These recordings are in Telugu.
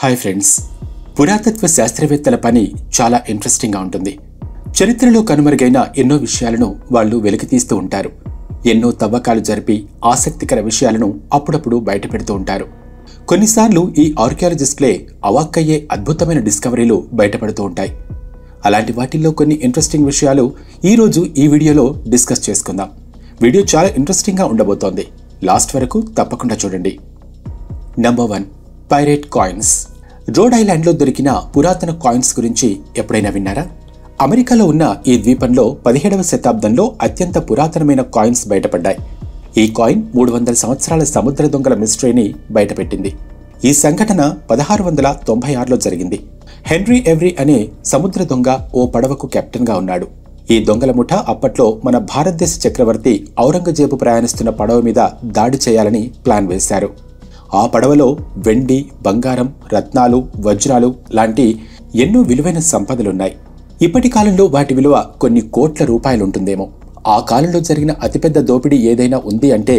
హాయ్ ఫ్రెండ్స్, పురాతత్వ శాస్త్రవేత్తల పని చాలా ఇంట్రెస్టింగ్గా ఉంటుంది. చరిత్రలో కనుమరుగైన ఎన్నో విషయాలను వాళ్ళు వెలికితీస్తూ ఉంటారు. ఎన్నో తవ్వకాలు జరిపి ఆసక్తికర విషయాలను అప్పుడప్పుడు బయటపెడుతూ ఉంటారు. కొన్నిసార్లు ఈ ఆర్కియాలజిస్టులే అవాక్కయ్యే అద్భుతమైన డిస్కవరీలు బయటపడుతూ ఉంటాయి. అలాంటి వాటిల్లో కొన్ని ఇంట్రెస్టింగ్ విషయాలు ఈరోజు ఈ వీడియోలో డిస్కస్ చేసుకుందాం. వీడియో చాలా ఇంట్రెస్టింగ్గా ఉండబోతోంది. లాస్ట్ వరకు తప్పకుండా చూడండి. Number 1, pirate coins. రోడ్ ఐలాండ్లో దొరికిన పురాతన కాయిన్స్ గురించి ఎప్పుడైనా విన్నారా? అమెరికాలో ఉన్న ఈ ద్వీపంలో 17వ శతాబ్దంలో అత్యంత పురాతనమైన కాయిన్స్ బయటపడ్డాయి. ఈ కాయిన్ 300 సంవత్సరాల సముద్ర దొంగల మిస్టరీని బయటపెట్టింది. ఈ సంఘటన 1696లో జరిగింది. హెన్రీ ఎవ్రీ అనే సముద్ర దొంగ ఓ పడవకు కెప్టెన్గా ఉన్నాడు. ఈ దొంగల ముఠా అప్పట్లో మన భారతదేశ చక్రవర్తి ఔరంగజేబు ప్రయాణిస్తున్న పడవ మీద దాడి చేయాలని ప్లాన్ వేశారు. ఆ పడవలో వెండి, బంగారం, రత్నాలు, వజ్రాలు లాంటి ఎన్నో విలువైన సంపదలున్నాయి. ఇప్పటి కాలంలో వాటి విలువ కొన్ని కోట్ల రూపాయలుంటుందేమో. ఆ కాలంలో జరిగిన అతిపెద్ద దోపిడీ ఏదైనా ఉంది అంటే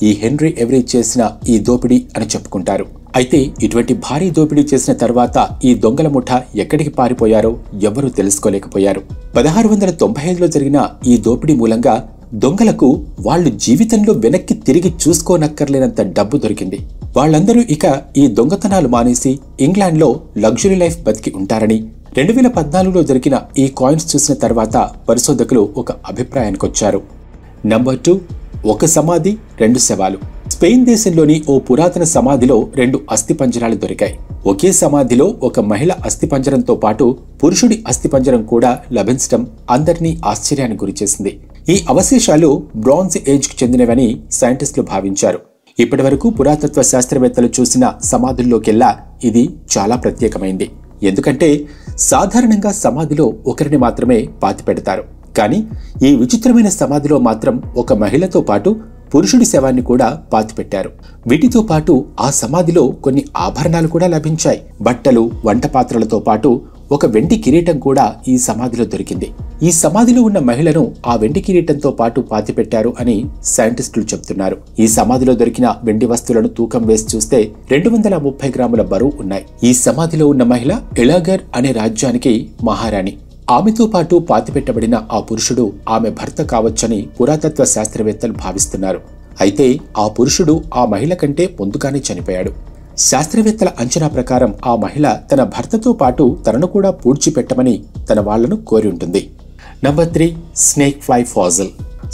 ఈ హెన్రీ ఎవ్రీ చేసిన ఈ దోపిడీ అని చెప్పుకుంటారు. అయితే ఇటువంటి భారీ దోపిడీ చేసిన తర్వాత ఈ దొంగల ముఠా ఎక్కడికి పారిపోయారో ఎవ్వరూ తెలుసుకోలేకపోయారు. 1695లో జరిగిన ఈ దోపిడీ మూలంగా దొంగలకు వాళ్ళు జీవితంలో వెనక్కి తిరిగి చూసుకోనక్కర్లేనంత డబ్బు దొరికింది. వాళ్ళందరూ ఇక ఈ దొంగతనాలు మానేసి ఇంగ్లాండ్లో లగ్జరీ లైఫ్ బతికి ఉంటారని 2014లో జరిగిన ఈ కాయిన్స్ చూసిన తర్వాత పరిశోధకులు ఒక అభిప్రాయానికి వచ్చారు. నంబర్ 2, ఒక సమాధి, 2 శవాలు. స్పెయిన్ దేశంలోని ఓ పురాతన సమాధిలో 2 అస్థిపంజరాలు దొరికాయి. ఒకే సమాధిలో ఒక మహిళ అస్థిపంజరంతో పాటు పురుషుడి అస్థిపంజరం కూడా లభించడం అందరినీ ఆశ్చర్యానికి గురిచేసింది. ఈ అవశేషాలు బ్రాంజ్ ఏజ్కి చెందినవని సైంటిస్టులు భావించారు. ఇప్పటి వరకు పురాతత్వ శాస్త్రవేత్తలు చూసిన సమాధుల్లోకెల్లా ఇది చాలా ప్రత్యేకమైంది. ఎందుకంటే సాధారణంగా సమాధిలో ఒకరిని మాత్రమే పాతిపెడతారు. కానీ ఈ విచిత్రమైన సమాధిలో మాత్రం ఒక మహిళతో పాటు పురుషుడి శవాన్ని కూడా పాతిపెట్టారు. వీటితో పాటు ఆ సమాధిలో కొన్ని ఆభరణాలు కూడా లభించాయి. బట్టలు, వంట పాత్రలతో పాటు ఒక వెండి కిరీటం కూడా ఈ సమాధిలో దొరికింది. ఈ సమాధిలో ఉన్న మహిళను ఆ వెండి కిరీటంతో పాటు పాతిపెట్టారు అని సైంటిస్టులు చెబుతున్నారు. ఈ సమాధిలో దొరికిన వెండి వస్తువులను తూకం వేసి చూస్తే 230 గ్రాముల బరువు ఉన్నాయి. ఈ సమాధిలో ఉన్న మహిళ ఎలాగర్ అనే రాజ్యానికి మహారాణి. ఆమెతో పాటు పాతిపెట్టబడిన ఆ పురుషుడు ఆమె భర్త కావచ్చని పురాతత్వ శాస్త్రవేత్తలు భావిస్తున్నారు. అయితే ఆ పురుషుడు ఆ మహిళ కంటే ముందుగానే చనిపోయాడు. శాస్త్రవేత్తల అంచనా ప్రకారం ఆ మహిళ తన భర్తతో పాటు తనను కూడా పూడ్చిపెట్టమని తన వాళ్లను కోరి ఉంటుంది. Number 3, snake fly fossil.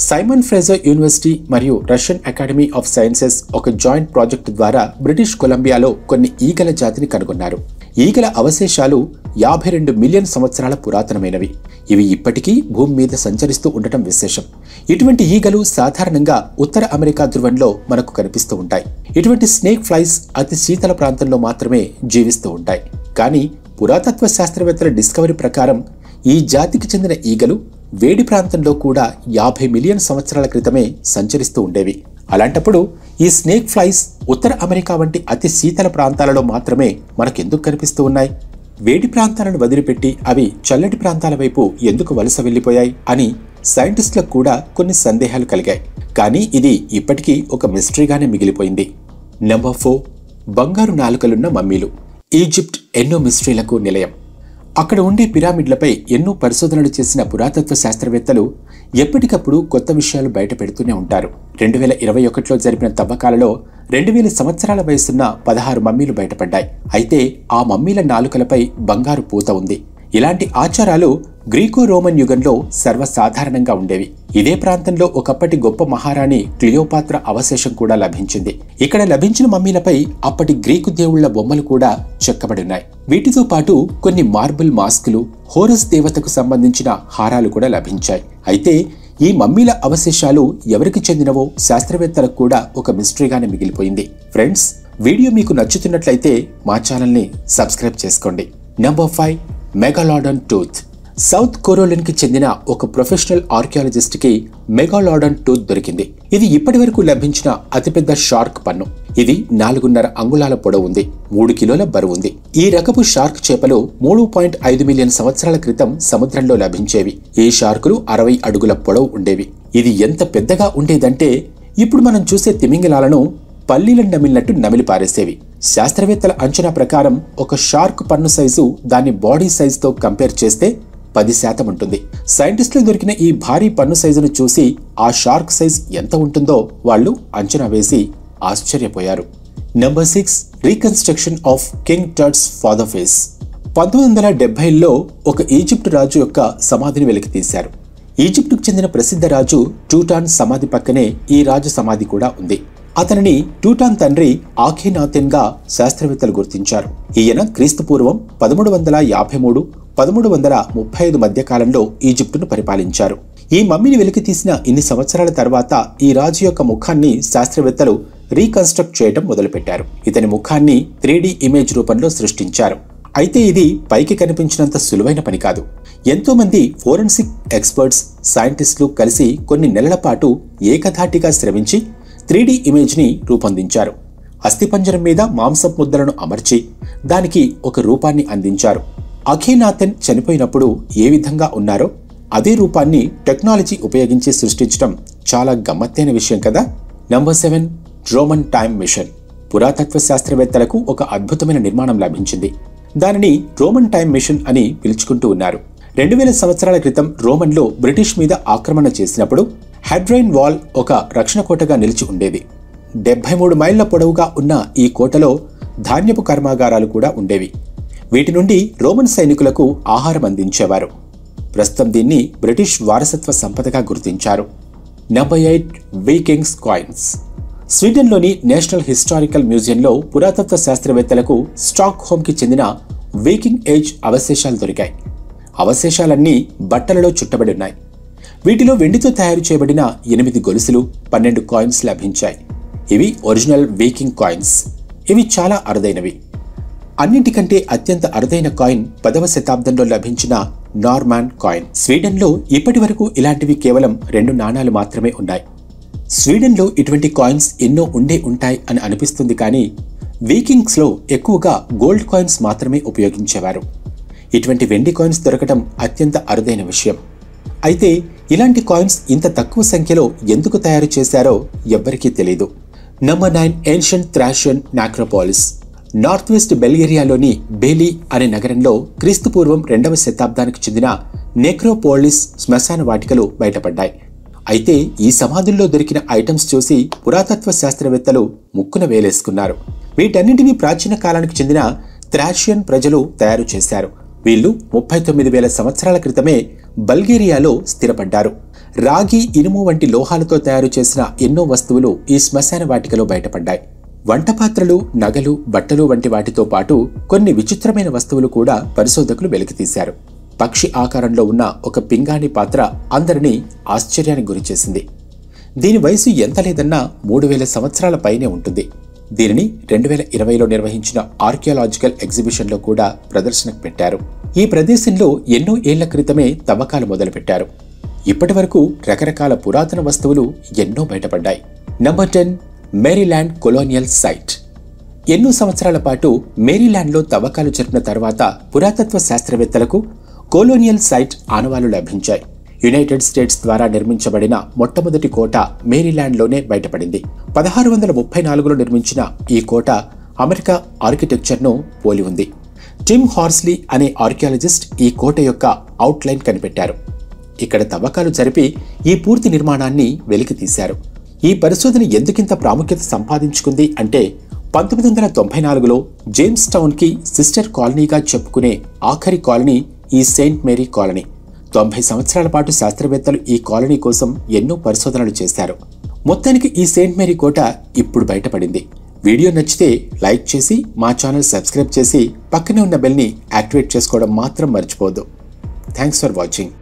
Simon Fraser university మరియు రష్యన్ అకాడమీ ఆఫ్ సైన్సెస్ ఒక జాయింట్ ప్రాజెక్టు ద్వారా బ్రిటిష్ కొలంబియాలో కొన్ని ఈగల జాతిని కనుగొన్నారు. ఈగల అవశేషాలు 52 మిలియన్ సంవత్సరాల పురాతనమైనవి. ఇవి ఇప్పటికీ భూమి మీద సంచరిస్తూ ఉండటం విశేషం. ఇటువంటి ఈగలు సాధారణంగా ఉత్తర అమెరికా ధ్రువంలో మనకు కనిపిస్తూ ఉంటాయి. ఇటువంటి స్నేక్ ఫ్లైస్ అతి శీతల ప్రాంతంలో మాత్రమే జీవిస్తూ ఉంటాయి. కానీ పురాతత్వ శాస్త్రవేత్తల డిస్కవరీ ప్రకారం ఈ జాతికి చెందిన ఈగలు వేడి ప్రాంతంలో కూడా 50 మిలియన్ సంవత్సరాల క్రితమే సంచరిస్తూ ఉండేవి. అలాంటప్పుడు ఈ స్నేక్ ఫ్లైస్ ఉత్తర అమెరికా వంటి అతి శీతల ప్రాంతాలలో మాత్రమే మనకెందుకు కనిపిస్తూ ఉన్నాయి? వేడి ప్రాంతాలను వదిలిపెట్టి అవి చల్లటి ప్రాంతాల వైపు ఎందుకు వలస వెళ్లిపోయాయి అని సైంటిస్టులకు కూడా కొన్ని సందేహాలు కలిగాయి. కానీ ఇది ఇప్పటికీ ఒక మిస్టరీగానే మిగిలిపోయింది. నంబర్ 4, బంగారు నాలుకలున్న మమ్మీలు. ఈజిప్ట్ ఎన్నో మిస్టరీలకు నిలయం. అక్కడ ఉండే పిరామిడ్లపై ఎన్నో పరిశోధనలు చేసిన పురాతత్వ శాస్త్రవేత్తలు ఎప్పటికప్పుడు కొత్త విషయాలు బయట పెడుతూనే ఉంటారు. 2021లో జరిపిన తవ్వకాలలో 2000 సంవత్సరాల వయసున్న 16 మమ్మీలు బయటపడ్డాయి. అయితే ఆ మమ్మీల నాలుకలపై బంగారు పూత ఉంది. ఇలాంటి ఆచారాలు గ్రీకో రోమన్ యుగంలో సర్వసాధారణంగా ఉండేవి. ఇదే ప్రాంతంలో ఒకప్పటి గొప్ప మహారాణి క్లియోపాత్ర అవశేషం కూడా లభించింది. ఇక్కడ లభించిన మమ్మీలపై అప్పటి గ్రీకు దేవుళ్ల బొమ్మలు కూడా చెక్కబడినాయి. వీటితో పాటు కొన్ని మార్బుల్ మాస్కులు, హోరస్ దేవతకు సంబంధించిన హారాలు కూడా లభించాయి. అయితే ఈ మమ్మీల అవశేషాలు ఎవరికి చెందినవో శాస్త్రవేత్తలకు కూడా ఒక మిస్టరీగానే మిగిలిపోయింది. ఫ్రెండ్స్, వీడియో మీకు నచ్చుతున్నట్లయితే మా ఛానల్ని సబ్స్క్రైబ్ చేసుకోండి. Number 5, megalodon tooth. South Carolina కి చెందిన ఒక ప్రొఫెషనల్ ఆర్కియాలజిస్ట్ కి మెగాలాడన్ టూత్ దొరికింది. ఇది ఇప్పటి వరకు లభించిన అతిపెద్ద షార్క్ పన్ను. ఇది 4.5 అంగుళాల పొడవు ఉంది, 3 కిలోల బరువు ఉంది. ఈ రకపు షార్క్ చేపలు 3.5 మిలియన్ సంవత్సరాల క్రితం సముద్రంలో లభించేవి. ఈ షార్కులు 60 అడుగుల పొడవు ఉండేవి. ఇది ఎంత పెద్దగా ఉండేదంటే ఇప్పుడు మనం చూసే తిమింగలాలను పల్లీలను నమిలినట్టు నమిలి పారేసేవి. శాస్త్రవేత్తల అంచనా ప్రకారం ఒక షార్క్ పన్ను సైజు దాని బాడీ సైజుతో కంపేర్ చేస్తే 10% ఉంటుంది. సైంటిస్టులు దొరికిన ఈ భారీ పన్ను సైజును చూసి ఆ షార్క్ సైజ్ ఎంత ఉంటుందో వాళ్ళు అంచనా వేసి ఆశ్చర్యపోయారు. Number 6 reconstruction of king Tut's father face. 1970లో ఒక ఈజిప్ట్ రాజు యొక్క సమాధిని వెలికితీశారు. ఈజిప్టుకు చెందిన ప్రసిద్ధ రాజు టూటాన్ సమాధి పక్కనే ఈ రాజు సమాధి కూడా ఉంది. అతనిని టూటాన్ తండ్రి ఆఖేనాతెన్ గా శాస్త్రవేత్తలు గుర్తించారు. ఈయన క్రీస్తుపూర్వం 1353-1335 మధ్య కాలంలో ఈజిప్టును పరిపాలించారు. ఈ మమ్మీని వెలికితీసిన ఇన్ని సంవత్సరాల తర్వాత ఈ రాజు యొక్క ముఖాన్ని శాస్త్రవేత్తలు రీకన్స్ట్రక్ట్ చేయడం మొదలుపెట్టారు. ఇతని ముఖాన్ని 3D ఇమేజ్ రూపంలో సృష్టించారు. అయితే ఇది పైకి కనిపించినంత సులువైన పని కాదు. ఎంతో మంది ఫోరెన్సిక్ ఎక్స్పర్ట్స్, సైంటిస్టులు కలిసి కొన్ని నెలల పాటు ఏకధాటిగా శ్రమించి 3D ఇమేజ్ ని రూపొందించారు. అస్థిపంజరం మీద మాంసపు ముద్దలను అమర్చి దానికి ఒక రూపాన్ని అందించారు. అఖేనాతెన్ చనిపోయినప్పుడు ఏ విధంగా ఉన్నారో అదే రూపాన్ని టెక్నాలజీ ఉపయోగించి సృష్టించడం చాలా గమ్మత్తైన విషయం కదా. Number 7 Roman time machine. పురాతత్వ శాస్త్రవేత్తలకు ఒక అద్భుతమైన నిర్మాణం లభించింది. దానిని రోమన్ టైమ్ మిషన్ అని పిలుచుకుంటూ ఉన్నారు. 2000 సంవత్సరాల క్రితం రోమన్లో బ్రిటిష్ మీద ఆక్రమణ చేసినప్పుడు హెడ్రైన్ వాల్ ఒక రక్షణ కోటగా నిలిచి ఉండేది. 73 మైళ్ల పొడవుగా ఉన్న ఈ కోటలో ధాన్యపు కర్మాగారాలు కూడా ఉండేవి. వీటి నుండి రోమన్ సైనికులకు ఆహారం అందించేవారు. ప్రస్తుతం దీన్ని బ్రిటిష్ వారసత్వ సంపదగా గుర్తించారు. Number 8 Vikings coins. స్వీడన్లోని నేషనల్ హిస్టారికల్ మ్యూజియంలో పురాతత్వ శాస్త్రవేత్తలకు స్టాక్ హోమ్కి చెందిన వీకింగ్ ఏజ్ అవశేషాలు దొరికాయి. అవశేషాలన్నీ బట్టలలో చుట్టబడి ఉన్నాయి. వీటిలో వెండితో తయారు చేయబడిన 8 గొలుసులు, 12 కాయిన్స్ లభించాయి. ఇవి ఒరిజినల్ వీకింగ్ కాయిన్స్. ఇవి చాలా అరుదైనవి. అన్నింటికంటే అత్యంత అరుదైన కాయిన్ 10వ శతాబ్దంలో లభించిన నార్మాన్ కాయిన్. స్వీడన్లో ఇప్పటి వరకు ఇలాంటివి కేవలం 2 నాణాలు మాత్రమే ఉన్నాయి. స్వీడన్లో ఇటువంటి కాయిన్స్ ఎన్నో ఉండే ఉంటాయి అని అనిపిస్తుంది, కానీ వీకింగ్స్లో ఎక్కువగా గోల్డ్ కాయిన్స్ మాత్రమే ఉపయోగించేవారు. ఇటువంటి వెండి కాయిన్స్ దొరకడం అత్యంత అరుదైన విషయం. అయితే ఇలాంటి కాయిన్స్ ఇంత తక్కువ సంఖ్యలో ఎందుకు తయారు చేశారో ఎవ్వరికీ తెలీదు. Number 9 ancient Thracian necropolis. North west బల్గేరియాలోని బేలీ అనే నగరంలో క్రీస్తుపూర్వం 2వ శతాబ్దానికి చెందిన నెక్రోపోలిస్ శ్మశాన వాటికలు బయటపడ్డాయి. అయితే ఈ సమాధుల్లో దొరికిన ఐటమ్స్ చూసి పురాతత్వ శాస్త్రవేత్తలు ముక్కున వేలేసుకున్నారు. వీటన్నింటినీ ప్రాచీన కాలానికి చెందిన థ్రాషియన్ ప్రజలు తయారు చేశారు. వీళ్ళు 39,000 సంవత్సరాల క్రితమే బల్గేరియాలో స్థిరపడ్డారు. రాగి, ఇనుము వంటి లోహాలతో తయారు చేసిన ఎన్నో వస్తువులు ఈ శ్మశాన వాటికలో బయటపడ్డాయి. వంటపాత్రలు, నగలు, బట్టలు వంటి వాటితో పాటు కొన్ని విచిత్రమైన వస్తువులు కూడా పరిశోధకులు వెలికితీశారు. పక్షి ఆకారంలో ఉన్న ఒక పింగాణి పాత్ర అందరినీ ఆశ్చర్యానికి గురిచేసింది. దీని వయసు ఎంత లేదన్నా 3000 సంవత్సరాల పైనే ఉంటుంది. దీనిని 2020లో నిర్వహించిన ఆర్కియాలజికల్ ఎగ్జిబిషన్లో కూడా ప్రదర్శనకు పెట్టారు. ఈ ప్రదేశంలో ఎన్నో ఏళ్ల క్రితమే తవ్వకాలు మొదలుపెట్టారు. ఇప్పటి వరకు రకరకాల పురాతన వస్తువులు ఎన్నో బయటపడ్డాయి. Number 10 Maryland colonial site. ఎన్నో సంవత్సరాల పాటు మేరీల్యాండ్లో తవ్వకాలు జరిపిన తర్వాత పురాతత్వ శాస్త్రవేత్తలకు కొలోనియల్ సైట్ ఆనవాళ్లు లభించాయి. యునైటెడ్ స్టేట్స్ ద్వారా నిర్మించబడిన మొట్టమొదటి కోట మేరీల్యాండ్లోనే బయటపడింది. 1634లో నిర్మించిన ఈ కోట అమెరికా ఆర్కిటెక్చర్ను పోలి ఉంది. టిమ్ హార్స్లీ అనే ఆర్కియాలజిస్ట్ ఈ కోట యొక్క అవుట్లైన్ కనిపెట్టారు. ఇక్కడ తవ్వకాలు జరిపి ఈ పూర్తి నిర్మాణాన్ని వెలికి తీశారు. ఈ పరిశోధన ఎందుకింత ప్రాముఖ్యత సంపాదించుకుంది అంటే 1994లో జేమ్స్ టౌన్కి సిస్టర్ కాలనీగా చెప్పుకునే ఆఖరి కాలనీ ఈ సెయింట్ మేరీ కాలనీ. 90 సంవత్సరాల పాటు శాస్త్రవేత్తలు ఈ కాలనీ కోసం ఎన్నో పరిశోధనలు చేశారు. మొత్తానికి ఈ సెయింట్ మేరీ కోట ఇప్పుడు బయటపడింది. వీడియో నచ్చితే లైక్ చేసి మా ఛానల్ సబ్స్క్రైబ్ చేసి పక్కనే ఉన్న బెల్ని యాక్టివేట్ చేసుకోవడం మాత్రం మర్చిపోవద్దు. Thanks for watching.